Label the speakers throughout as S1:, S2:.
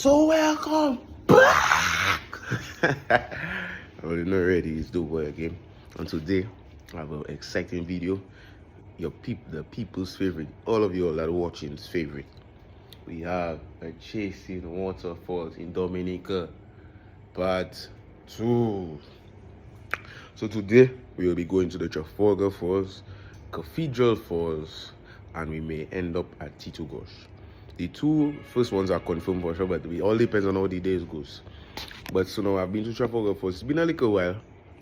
S1: So welcome back. Well, you know already, it's the boy again, and today I have an exciting video. The people's favorite, all of you all that are watching's favorite. We have a chasing waterfalls in Dominica, part 2. So today we will be going to the Trafalgar Falls, Cathedral Falls, and we may end up at Cathedral. The two first ones are confirmed for sure, but it all depends on how the days goes. But so now I've been to Trafalgar Falls. It's been a little while.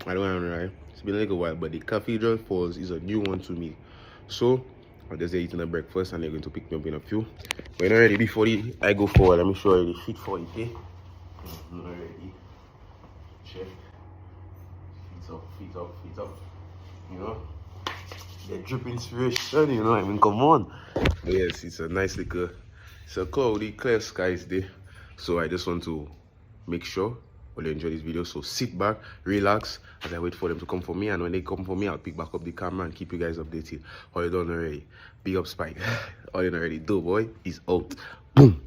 S1: I don't want to lie. It's been a little while, but the Cathedral Falls is a new one to me. So I'm just eating a breakfast and they're going to pick me up in a few. But you know already before I go forward, let me show you the fit for it, okay? You know already. Check. Feet up. You know? The drip inspiration, you know, I mean, come on. But yes, it's a nice little, it's a cloudy, clear skies day. So I just want to make sure you enjoy this video. So sit back, relax as I wait for them to come for me. And when they come for me, I'll pick back up the camera and keep you guys updated. All you done already. Big up Spike. All you already do, boy, is out. Boom.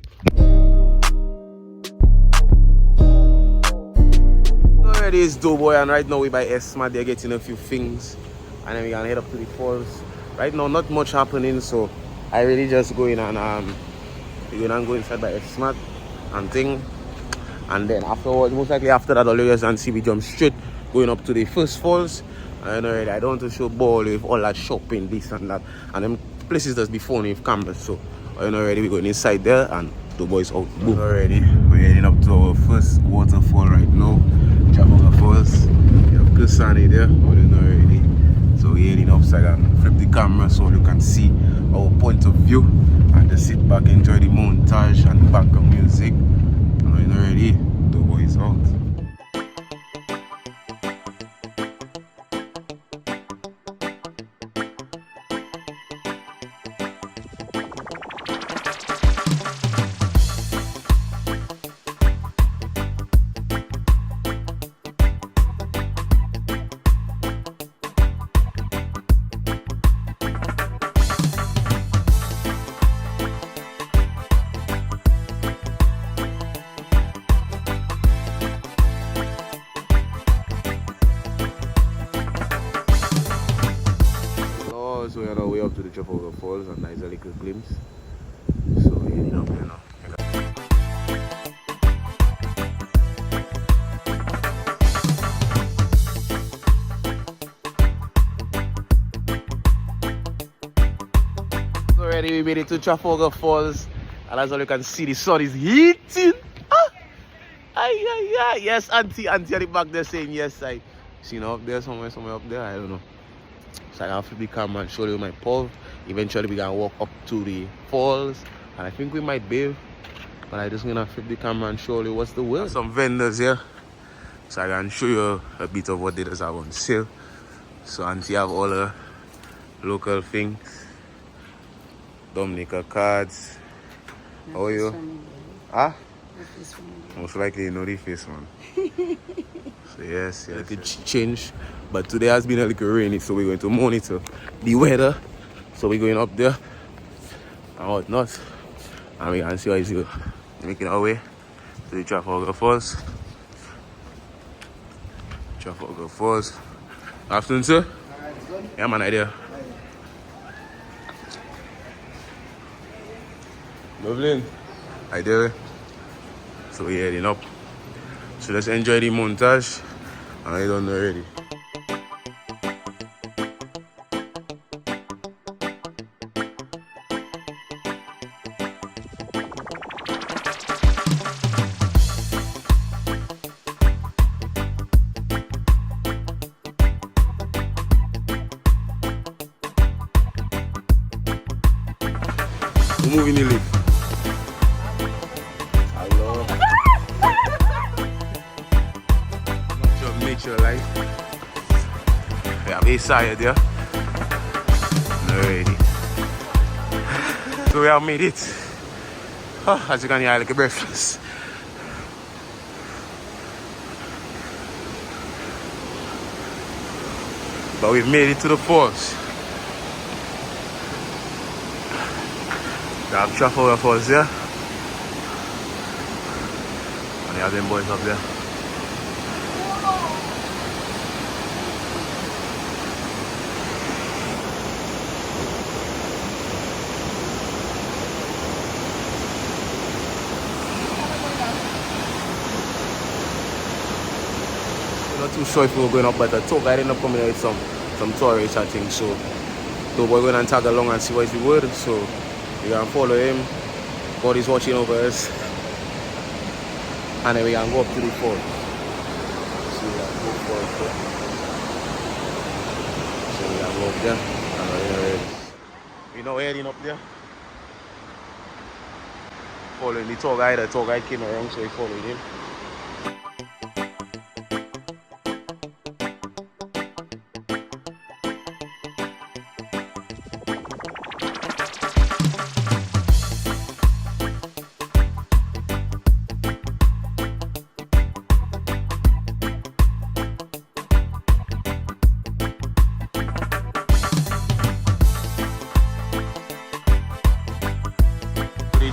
S1: Already is do, boy, and right now we by S-Smart. They're getting a few things. And then we're gonna head up to the falls. Right now, not much happening, so I really just go in and we're gonna go inside by S-Smart and thing. And then afterwards, most likely after that, all you guys can see we jump straight going up to the first falls. And already I don't want to show ball with all that shopping, this and that. And them places that's before with cameras. So already we're going inside there and the boys out. Boom. Already we're heading up to our first waterfall right now. Trafalgar Falls. We have Kusani there. Already. So we're heading upside and flip the camera so you can see our point of view and just sit back, enjoy the montage and background music. And already the boys out. So we're on our way up to the Trafalgar Falls and nice little glimpse. So we're heading up now. Already we made it to Trafalgar Falls, and as all you can see, the sun is heating. Yes, auntie at the back there saying yes. I see now up there somewhere up there. I don't know. So I can flip the camera and show you my paw. Eventually we can walk up to the falls and I think we might bathe. But I just gonna flip the camera and show you what's the word. Some vendors here. So I can show you a bit of what they just have on sale. So auntie have all the local things. Dominica cards. How are you? Ah? Most likely you know the face one. So yes. It change. But today has been a little rainy, so we're going to monitor the weather. So we're going up there and whatnot. And we can see how it's making our way to the Trafalgar Falls. Trafalgar Falls. Afternoon, sir? Yeah, man, idea. Lovely. Idea. So we're heading up. So let's enjoy the montage. And I don't know already. We're moving the lift. Hello. Much of nature life. We have a side there. Already. So we have made it. Oh, as you can hear, like a breakfast. But we've made it to the falls. We have Trafalgar Falls there. Yeah, them boys up there. Not too sure if we were going up, but the tour guide ended up coming with some tourists, I think. So we're going to tag along and see what he would. So we can follow him. God is watching over us. And then we can go up to the fall. So we can go forward there. So we can go up there. And we're now heading up there. Following the tour guide. The tour guide came around, so we followed him.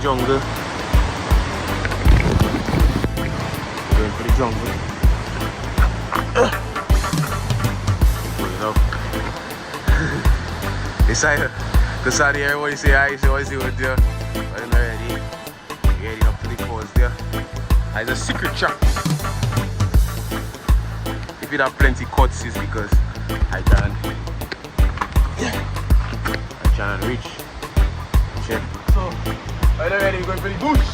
S1: Jungle. Going for the jungle. Going up. This side, the side here, everybody say hi, so I see what there. But I'm ready. We're heading up to the falls there. It's a secret trap. If it have plenty cuts, it's because I can't reach. Check. So, already we're going for the bush.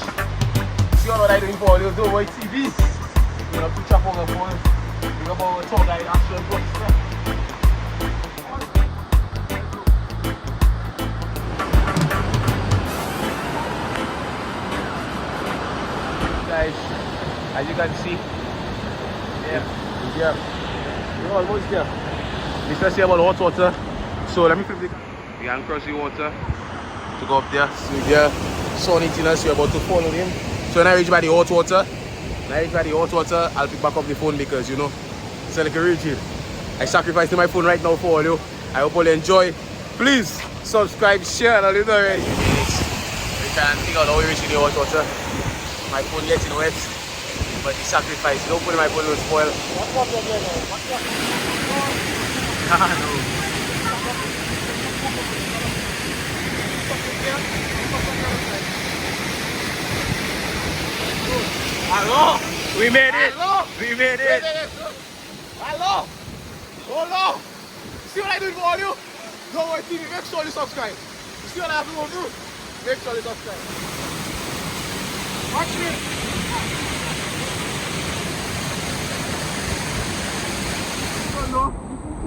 S1: See what I'm doing for you, do white TVs. We're going to Trafalgar Falls. We're going to tour guide action books. Guys, as you can see, we're almost there. This is about hot water. So let me flip it. We can cross the water to go up there. So there, sun hitting us, we're about to follow him. So when I reach by the hot water, I'll pick back up the phone because you know, it's like a real chill. I sacrificed my phone right now for all you. I hope you enjoy. Please subscribe, share, and all you know already. We can figure out how we reach in the hot water. My phone getting wet, but the sacrifice, don't put in my phone will spoil. What's up there now? What's up? No. Hello? We made it! Hello? We made it! Hello? Hold on! See what I do for all you? Don't worry, TV, make sure you subscribe. You see what I have to go through? Make sure you subscribe. Watch me!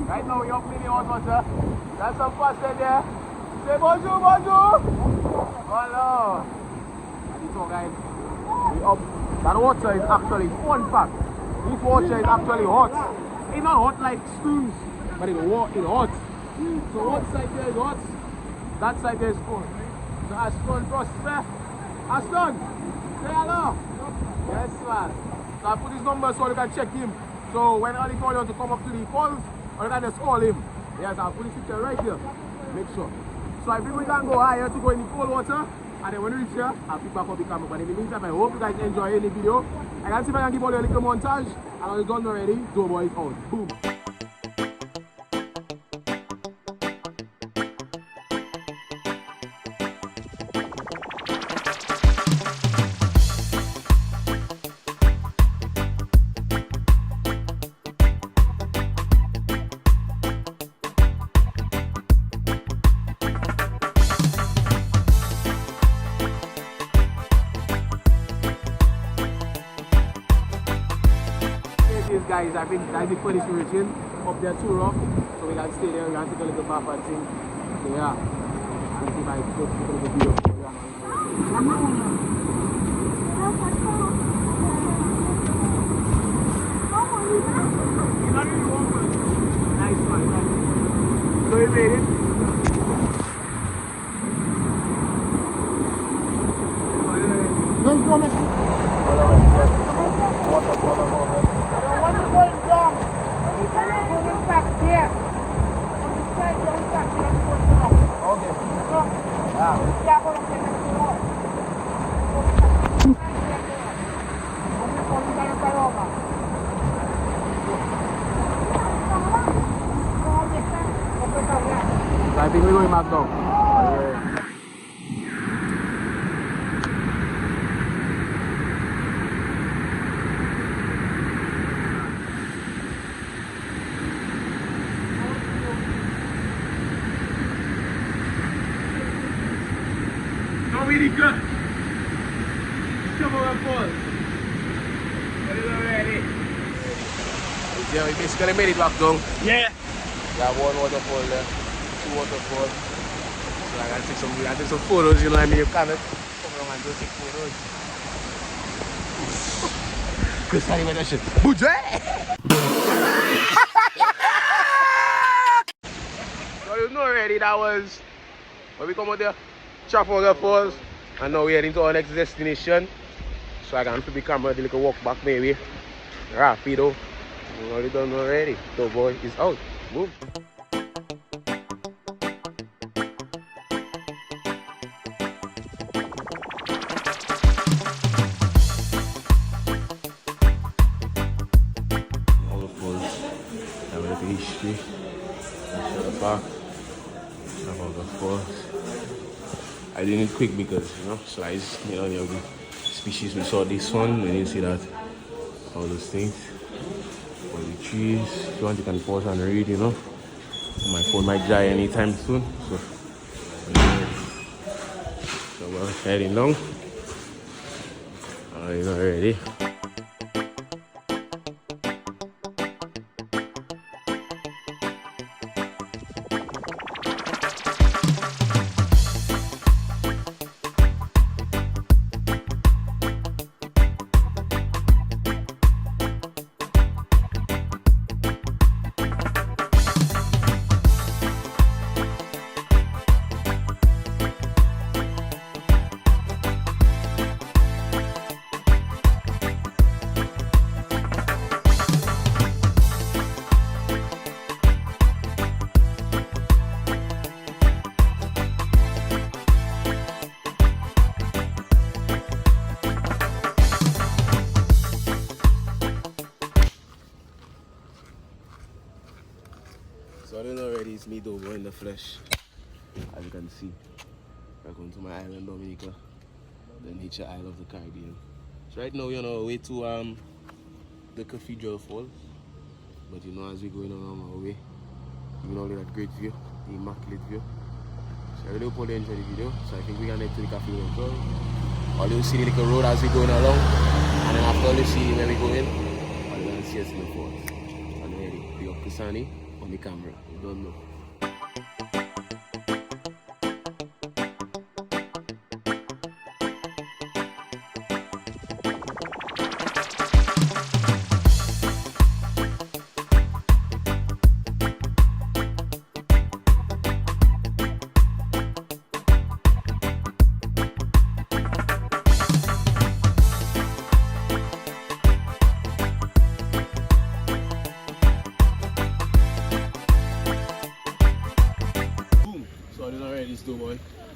S1: Right now we're up in the hot water. There's some faster there. Say bonjour, bonjour! Hello! And it's all guys. We up. That water is actually, fun fact, this water is actually hot. It's not hot like stews, but it's hot. So one side there is hot, that side there is cold. So Aston first, Aston, say hello. Yes, man. So I put his number so you can check him. So when Ali call you to come up to the falls, or you can just call him. Yes, I'll put his picture right here. Make sure. So I think we can go higher to go in the cold water. And then when we reach here, I'll pick back up the camera. But in the meantime, I hope you guys enjoy any video. I can see if I can give all you a little montage. And when it's done already, Joe Boy is out. Boom. Guys, I think that's the furthest we're reaching. Up there too rough, so we can stay there, we can take a little bath and thing. So yeah, I think I take a little video for you. Nice one, nice. So we made it. Let's go, man. think we're going back down. Dominica! Come on, Waterfalls! What is already? Yeah, we basically made it back down. Yeah! We have one waterfall there, two waterfalls. So I gotta take some photos, you know what I mean? You can't come along and just take photos. Good study with that shit. Boudre! So you know already that was when we come out there, Trafalgar Falls, and now we're heading to our next destination. So I can flip the camera, do like a walk back maybe. Rapido. We already done already. The boy is out. Move. Waterfalls. Have a look at history. Show the back. Trafalgar Falls. I did it quick because, you know, slice, you know, the species. We saw this one, we didn't see that. All those things. All the trees. If you want, you can pause and read, you know. My phone might die anytime soon. So we're heading down. You know, already. So I don't know already, it's me Dogo in the flesh. As you can see, welcome to my island, Dominica, the nature isle of the Caribbean. So right now we're on our way to the Cathedral Falls. But you know, as we're going along our way, you know that great view, the immaculate view. So I really hope you enjoy the video. So I think we're gonna head to the Cathedral Falls. All you see the little road as we're going along, and then after all you see where we're going, all you're gonna see us in the falls. And ready, we up Kusani on the camera. You don't know.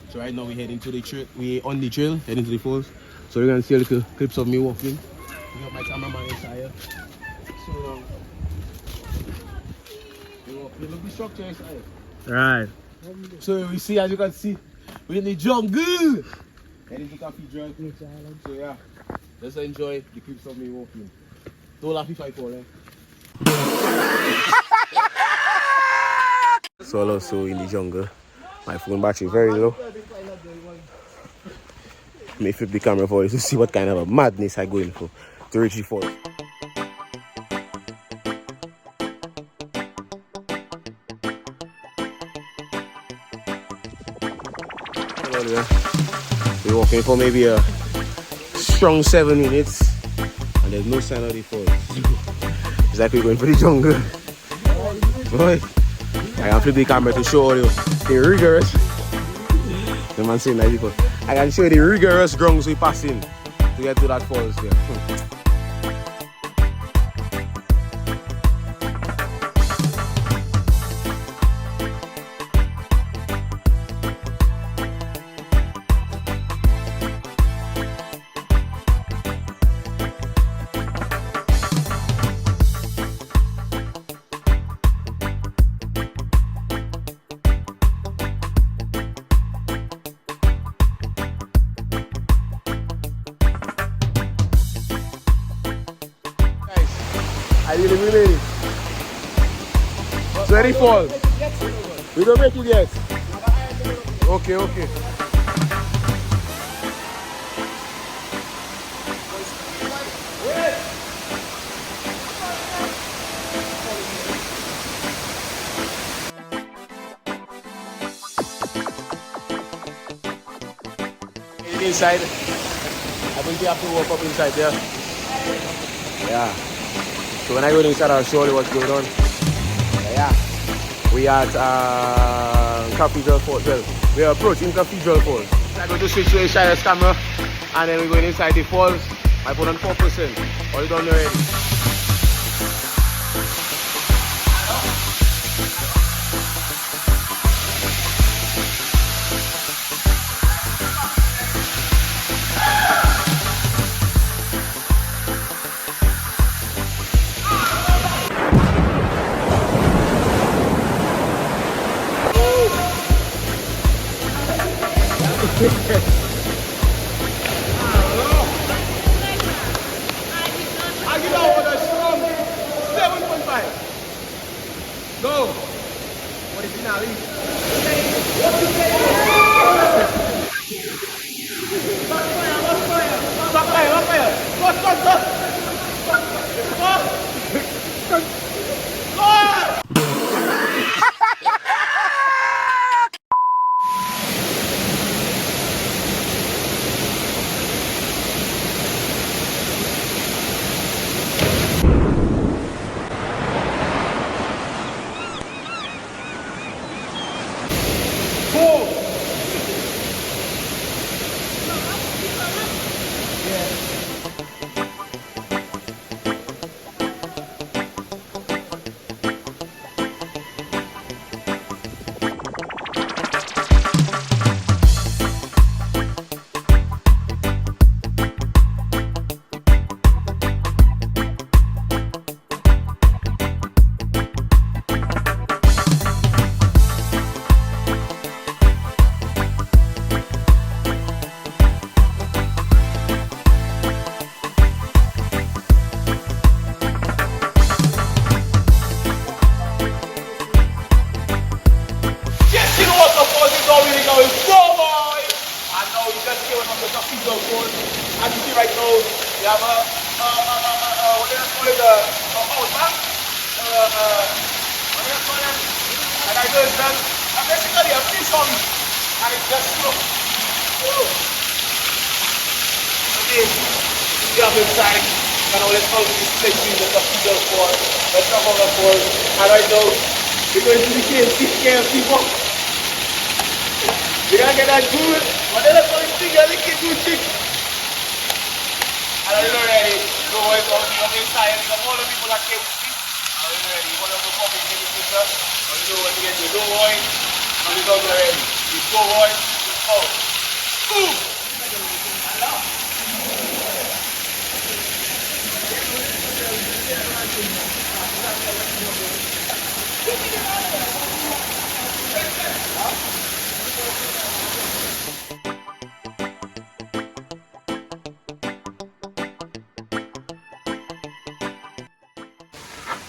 S1: So right now we're heading to the trail. We're on the trail, heading to the falls. So you're gonna see a little clips of me walking. We got my cameraman inside. So we're walking. Look the structure inside.
S2: Right.
S1: So we see, as you can see, we're in the jungle. Heading to Cathedral. So yeah, let's enjoy the clips of me walking. Don't laugh if I fall, So also in the jungle. My phone battery very low. Let me flip the camera for you to see what kind of a madness I go in for to reach the falls. We're walking for maybe a strong 7 minutes and there's no sign of the falls. It's like we're going for the jungle. Boy, I can flip the camera to show you the rigorous. The man saying that because I can show you the rigorous grounds we passing to get to that falls there.
S2: I really made it. So any fall? We don't make it yet. Okay, okay. Inside, I think you have to walk up inside there. Yeah. So when I go inside, I'll show you what's going on. Yeah. We are at Cathedral Falls. Well, we are approaching Cathedral Falls. I'm going to switch to a Shire's camera and then we're going inside the falls. I put on 4%. All you done already. I give out with a strong 7.5. Go. What is it now? As you see right now, we have what do you call it, house, man? What do you call it? And I know it's done. And basically a fish on me. And it's just slow. Okay, we have inside. And all this house is fixing the Cathedral Falls, the Trafalgar Falls. And right now, we're going to the cave people. We're gonna get that good. What do they call it? The kid do chick. And I'm ready. So I'm going inside. All the people that came with me. I'm ready. You want to go coffee, take a picture. And you know what to get to do, boy. And we're done already. You go, boy. Oh. Boom.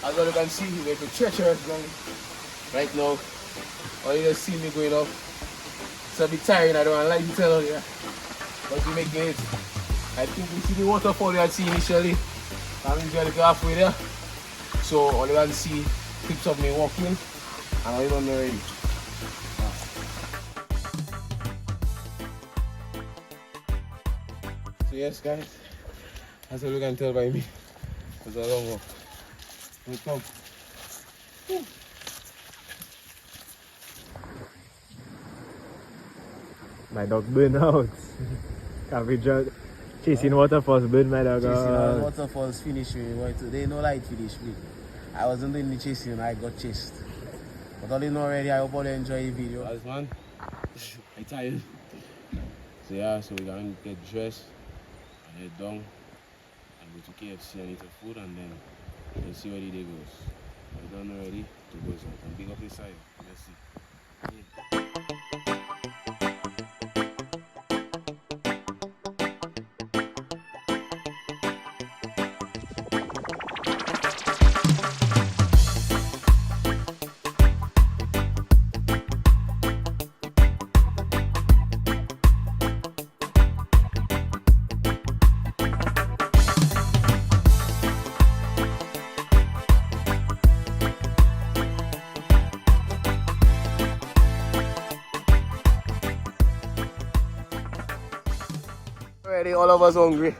S2: As well you can see, we're treacherous right now. All you just see me going up. It's a bit tiring, I don't like to tell you. But we're making it. I think we see the waterfall we had seen initially. I'm enjoying it halfway there. So all you can see clips of me walking and I'm done already. So yes guys, that's all you can tell by me. It's a long walk. Here come.
S3: My dog burn out. Cathedral chasing waterfalls burn my dog out.
S2: Chasing all waterfalls finish me. Today no light finish me. I wasn't doing the chasing, I got chased. But all in already, I hope all you enjoy the video. As man, I'm tired. So yeah, so we're gonna get dressed and head down and go to KFC and eat the food and then we'll see where the day goes. We're done already to go so I can big up inside. Let's see. all of us hungry.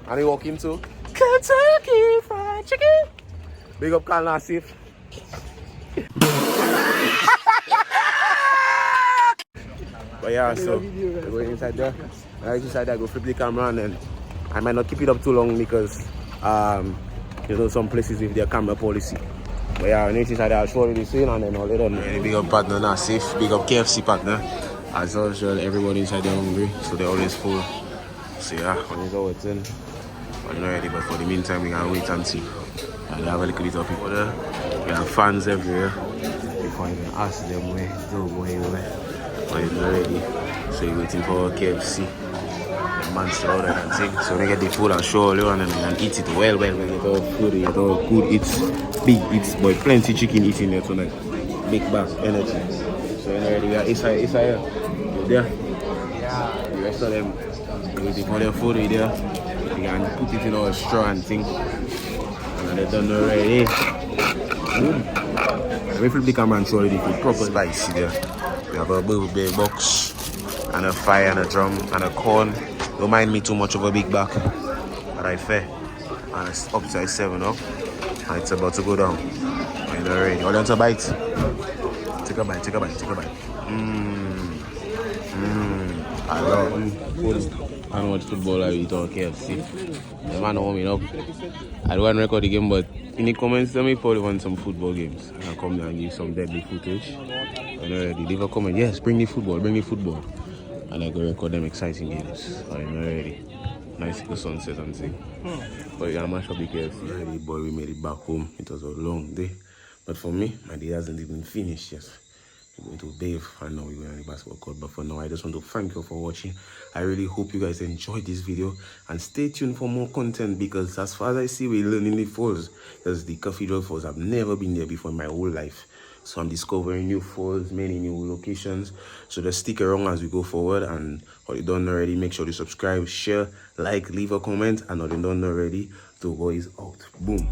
S2: And we walk into Kentucky Fried Chicken. Big up Carl Nassif. But yeah, so we're going inside there. Right inside there, go flip the camera, and then I might not keep it up too long because you know, some places with their camera policy. But yeah, when it's inside there, I'll show you the scene, and then all it on. Really big up partner, Nassif. Big up KFC partner. As usual, everybody inside there hungry, so they're always full. So yeah, when it's all what's in, I'm not ready, but for the meantime, we gotta wait and see. And they have a little bit of people there. We have fans everywhere. Before I even ask them where, don't go anywhere. But it's not ready. So you're waiting for KFC. The man still out there and thing. So when they get the food, I'll show you and then you can eat it well. When you get all food, you get all good eats, big eats, but plenty chicken eating there tonight. Big back energy. So you're ready. We are inside here. You're there. The rest of them, waiting for their food, there. You can put it in our straw and thing. And they're done already. We flip the camera and show you the food proper spicy there. We have a big box and a fire and a drum and a corn. Don't mind me too much of a big back, but I fair. And it's up to 7 up. And it's about to go down. And you're ready. All you want a bite? Take a bite, take a bite, take a bite. I love food. I don't watch football, I eat all KFC. The man warming up. I don't want to record the game, but in the comments, tell me if you want some football games. I'll come down and give some deadly footage. And already, leave a comment. Yes, bring the football, bring the football. And I go record them exciting games. I'm already. Nice little sunset and thing. But yeah, I'm actually KFC. Already, boy, we made it back home. It was a long day. But for me, my day hasn't even finished yet. We're going to bathe. I know we're going to the basketball court, but for now, I just want to thank you for watching. I really hope you guys enjoyed this video and stay tuned for more content, because as far as I see, we're learning the falls, because the Cathedral Falls, I've never been there before in my whole life. So I'm discovering new falls, many new locations. So just stick around as we go forward. And what you done already, make sure to subscribe, share, like, leave a comment. And what you done already, the boys out. Boom.